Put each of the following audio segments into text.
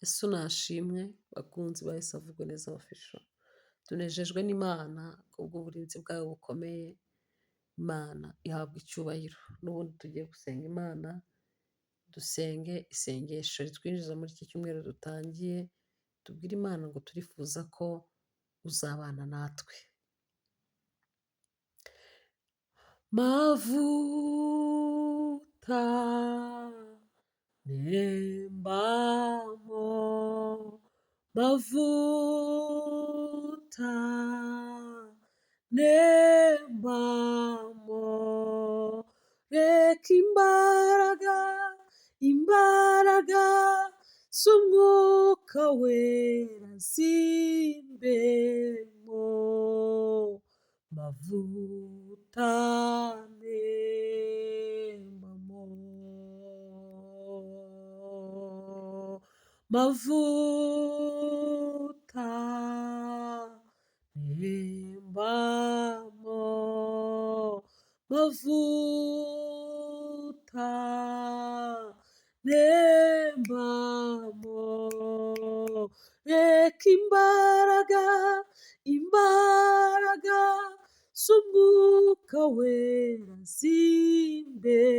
Yesu nashimwe bakunzi ba Yesu avugwe neza official. Tunejejwe n'Imana kubw'uburinzi bwayo bukomeye. Imana ihabwa icyubahiro. N'ubundi tugiye gusenga Imana, dusenge isengesho ritwinjiza muri iki cyumweru dutangiye. Tubwire Imana ngo turifuza ko uzabana natwe. Mavuta nembamo, mavuta nembamo, reka imbaraga z'umwuka wera zimbemo. Mavuta nembamo, mavuta nembamo, mavuta nembamo, reka imbaraga z'umwuka wera zimbemo.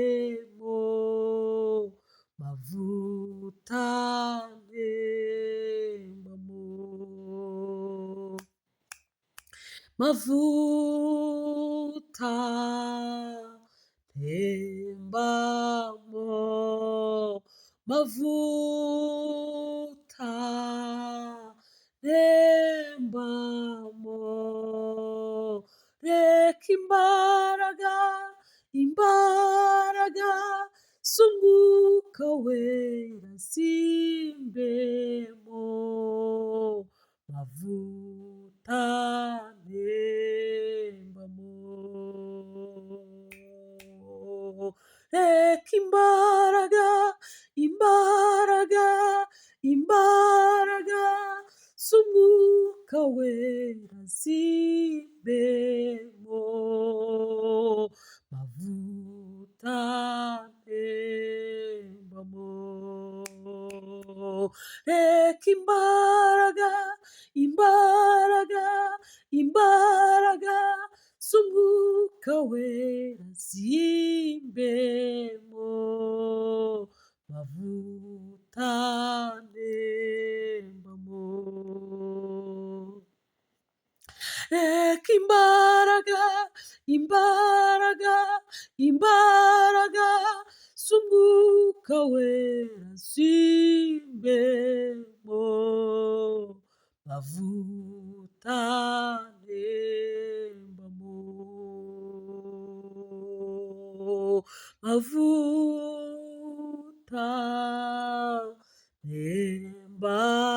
Mavuta nembamo, mavuta nembamo, mavuta nembamo, reka imbaraga z'umwuka wera zimbemo. Mavuta nembamo, reka imbaraga z'umwuka wera zimbemo. Mavuta nembamo, reka imbaraga z'umwuka wera zimbemo. Mavuta nembamo, reka imbaraga z'umwuka wera zimbemo. Mavuta nembamo, mavuta nembamo,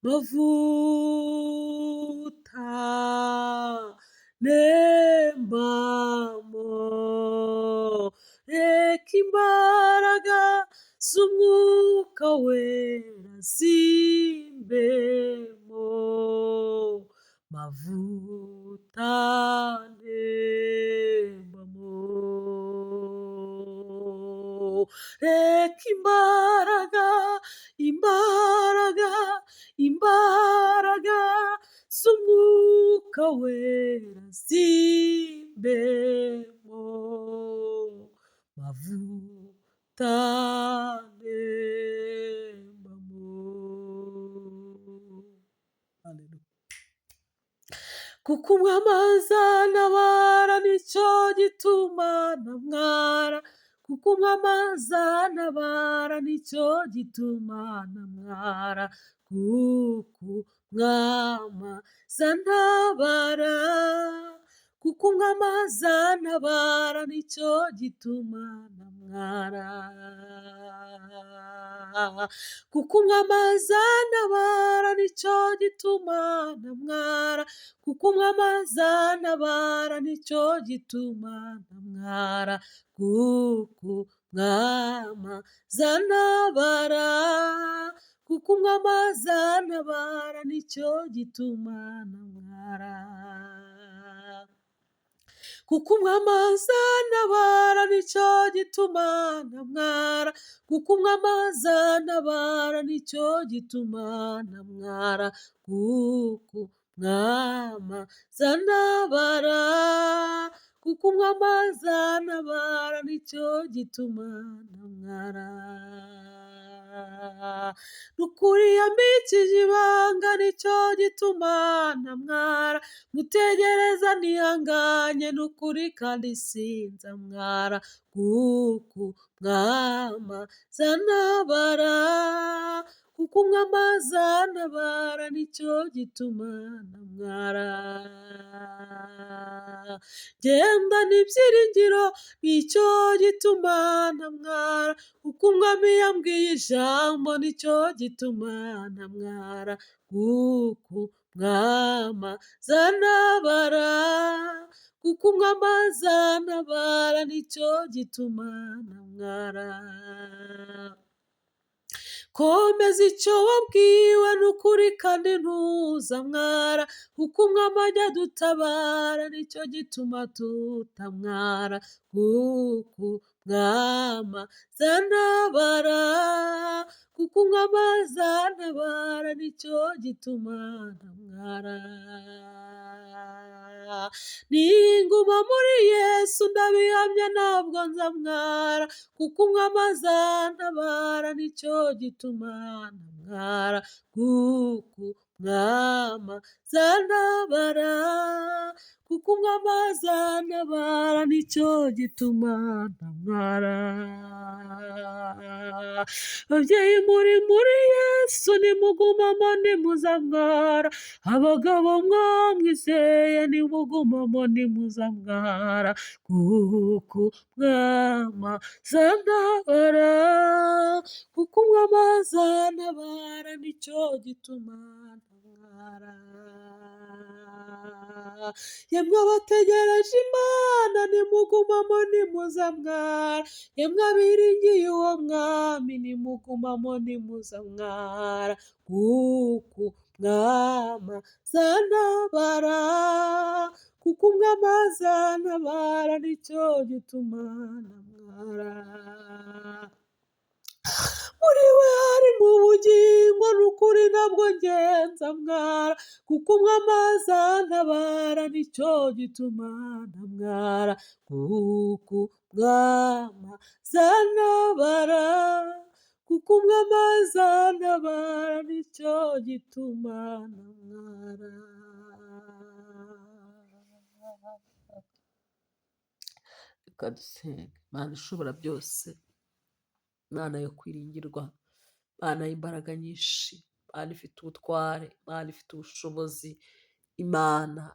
mavuta nembamo, reka imbaraga z'umwuka wera zimbemo. Mavuta nembamo, reka imbaraga z'umwuka wera zimbemo. Mavuta nembamo. Hallelujah. Kuko umwamazi antabara nicyo gituma ntamwara, kuko umwamazi antabara nicyo gituma ntamwara, kuko umwamazi antabara, kuko umwamazi antabara nicyo gituma ntamwara, kuko umwamazi antabara nicyo gituma ntamwara, kuko umwamazi antabara nicyo gituma ntamwara, kuko umwamazi antabara, kuko umwamazi antabara nicyo gituma ntamwara, kuko umwami azantabara nicyo gituma ntamwara, kuko umwami azantabara nicyo gituma ntamwara, kuko umwami azantabara, kuko umwami azantabara nicyo gituma ntamwara. Nukuri yambikije ibanga nicyo gituma ntamwara, mutegereza nihanganye nukuri kandi sinzamwara, kuko umwami azantabara, kuko umwami azantabara nicyo gituma ntamwara. Gendana ibyiringiro nicyo gituma ntamwara, kuko umwami yambwiye ijambo nicyo gituma ntamwara, kuko umwami azantabara, kuko umwami azantabara nicyo gituma ntamwara. Komeza icyo wabwiwe n'ukuri kandi ntuzamwara, kuko umwami ajya adutabara nicyo gituma tutamwara, kuko umwami azantabara, kuko umwami azantabara nicyo gituma ntamwara. Ninguma muri Yesu ndabihamya ntabwo nzamwara, kuko umwami azantabara nicyo gituma ntamwara, kuko umwami azantabara, kuko umwami azantabara nicyo gituma ntamwara. Babyeyi muri Yesu nimugumamo ntimuzamwara, abagabo mwamwizeye nimugumamo ntimuzamwara, kuko umwami azantabara, kuko umwami azantabara nicyo gituma ntamwara. Yemwe abategereje Imana nimugumamo ntimuzamwara, yemwe abiringiye uwo mwami nimugumamo ntimuzamwara, kuko umwami azantabara, kuko umwami azantabara nicyo gituma ntamwara. Muri we harimo ubugingo n'ukuri ntabwo nzamwara, kuko umwami azantabara nicyo gituma ntamwara, kuko umwami azantabara, kuko umwami azantabara nicyo gituma ntamwara. Reka dusenge. Mana ishobora byose, Mana yo kwiringirwa, Mana y'imbaraga nyinshi, Mana ifite ubutware, Mana ifite ubushobozi, Imana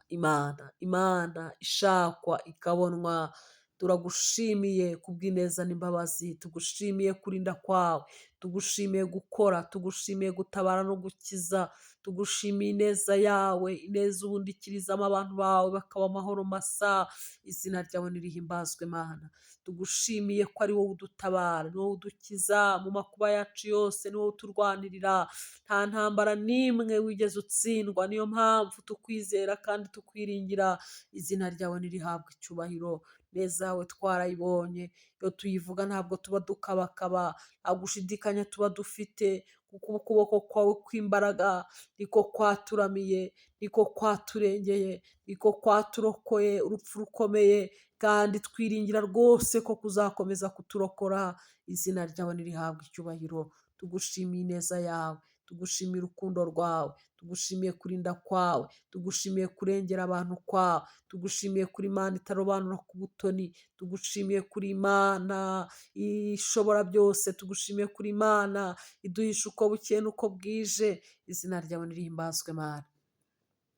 ishakwa ikabonwa. Turagushimiye kubw'ineza n'imbabazi, tugushimiye kurinda kwawe, tugushimiye gukora, tugushimiye gutabara no gukiza, tugushimiye ineza yawe, ineza ubundikirizamo abantu bawe bakaba amahoro masa. Izina ryawe nirihimbazwe Mana. Tugushimiye ko ari wowe udutabara, ni wowe udukiza mu makuba yacu yose, ni wowe uturwanirira, nta ntambara n'imwe wigeze utsindwa. Niyo mpamvu tukwizera kandi tukwiringira. Izina ryawe nirihabwe icyubahiro. Neza yawe twarayibonye, iyo tuyivuga ntabwo tuba dukabakaba, nta gushidikanya tuba dufite, kuko ukuboko kwawe kw'imbaraga niko kwaturamiye, niko kwaturengeye, niko kwaturokoye urupfu rukomeye, kandi twiringira rwose ko kuzakomeza kuturokora. Izina ryawe nirihabwe icyubahiro. Tugushimiye ineza yawe, tugushimiye urukundo rwawe, tugushimiye kurinda kwawe, tugushimiye kurengera abantu kwawe, tugushimiye kuri Imana itarobanura ku butoni, tugushimiye kuri Imana ishobora byose, tugushimiye kuri Imana iduhisha uko bukeye n'uko bwije. Izina ryawe nirihimbazwe Mana.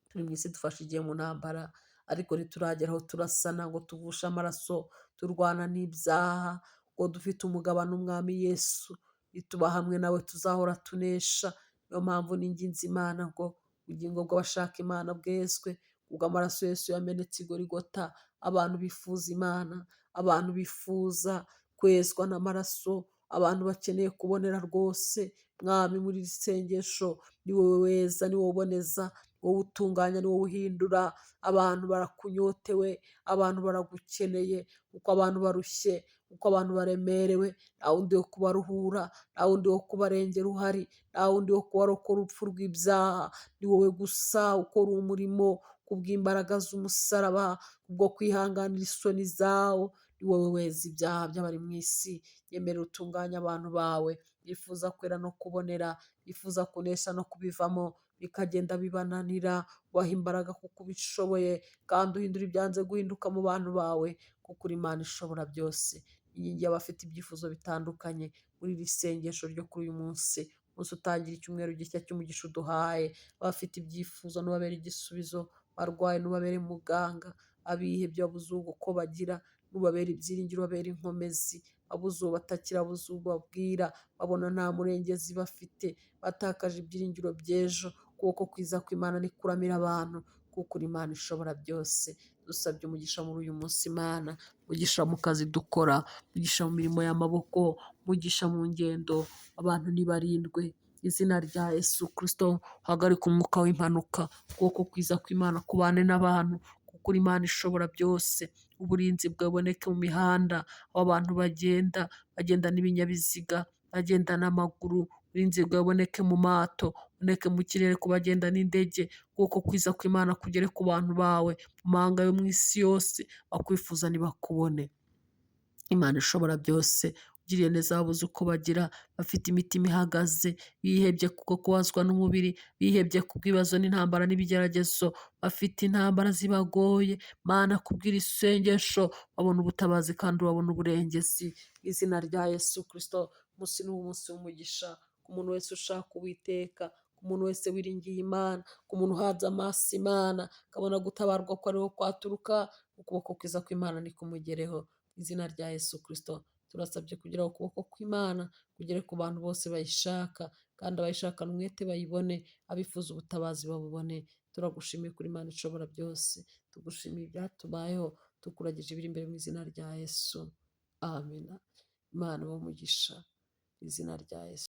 Turi mu isi dufashe igihe mu ntambara, ariko ntituragera aho turasana ngo tuvushe amaraso turwana n'ibyaha, ngo dufite umugabane umwami Yesu, nituba hamwe nawe tuzahora tunesha. Niyo mpamvu ninginze Imana ngo ubugingo bw'abashaka Imana bwezwe, ubwo amaraso Yesu yamenetse i Golgota. Abantu bifuza Imana, abantu bifuza kwezwa n'amaraso, abantu bakeneye kubonera rwose Mwami muri iri sengesho. Ni wowe weza, ni wowe uboneza, wowe utunganya, ni wowe uhindura. Abantu barakunyotewe, abantu baragukeneye, kuko abantu barushye, kuko abantu baremerewe, nta wundi wo kubaruhura, nta wundi wo kubarengera uhari, nta wundi wo kubarokora urupfu rw'ibyaha, ni wowe gusa ukora umurimo kubw'imbaraga z'umusaraba, kubwo kwihanganira isoni zawo, ni wowe weza ibyaha by'abari mu isi. Yemerera utunganya abantu bawe bifuza kwera no kubonera, bifuza kunesha no kubivamo bikagenda bibananira, waha imbaraga kuko ubishoboye, kandi uhindura ibyanze guhinduka mu bantu bawe, kuko uri Imana ishobora byose. Inkingi y'abafite ibyifuzo bitandukanye muri iri sengesho ryo kuri uyu munsi, umunsi utangira icyumweru gishya cy'umugisha uduhaye, abafite ibyifuzo n'ubabere igisubizo, barwaye n'ubabere muganga, abihebye babuze uko bagira n'ubabere ibyiringiro, ubabere inkomezi, abuze uwo batakira, abuze uwo babwira, babona nta murengezi bafite, batakaje ibyiringiro by'ejo. Ukuboko kwiza kw'Imana nikuramira abantu, kuko uri Imana ishobora byose. Dusabye umugisha muri uyu munsi Imana, umugisha mu kazi dukora, umugisha mu mirimo y'amaboko, umugisha mu ngendo, abantu nibarindwe. Izina rya Yesu Kristo, hagarika umwuka w'impanuka, ukuboko kwiza kw'Imana kubane n'abantu, kuko uri Imana ishobora byose. Uburinzi bwaboneke mu mihanda, aho abantu bagenda, bagenda n'ibinyabiziga, bagenda n'amaguru, uburinzi bwaboneke mu mato, buboneke mu kirere ku bagenda n'indege, ukuboko kwiza kw'Imana kugere ku bantu bawe, mu mahanga yo mu isi yose, bakwifuza nibakubone. Imana ishobora byose, ugiriye neza babuze uko bagira, bafite imitima ihagaze, bihebye kuko kubazwa n'umubiri, bihebye ku bw'ibibazo n'intambara n'ibigeragezo, bafite intambara zibagoye. Mana, kubw'iri isengesho babona ubutabazi kandi babona uburengezi. Mu izina rya Yesu Kristo, umunsi ni umunsi w'umugisha ku muntu wese ushaka Uwiteka, ku muntu wese wiringiye Imana, ku muntu uhanze amaso Imana, akabona gutabarwa ko ariho kwaturuka, ukuboko kwiza kw'Imana nikumugereho. Mu izina rya Yesu Kristo turasabye kugira ngo ukuboko kw'Imana kugere ku bantu bose bayishaka, kandi abayishakana umwete bayibone, abifuza ubutabazi babubone. Turagushimiye kuri Imana ishobora byose, tugushimiye ibyatubayeho, tukuragije ibiri imbere mu izina rya Yesu. Amina. Imana ibahe umugisha mu izina rya Yesu.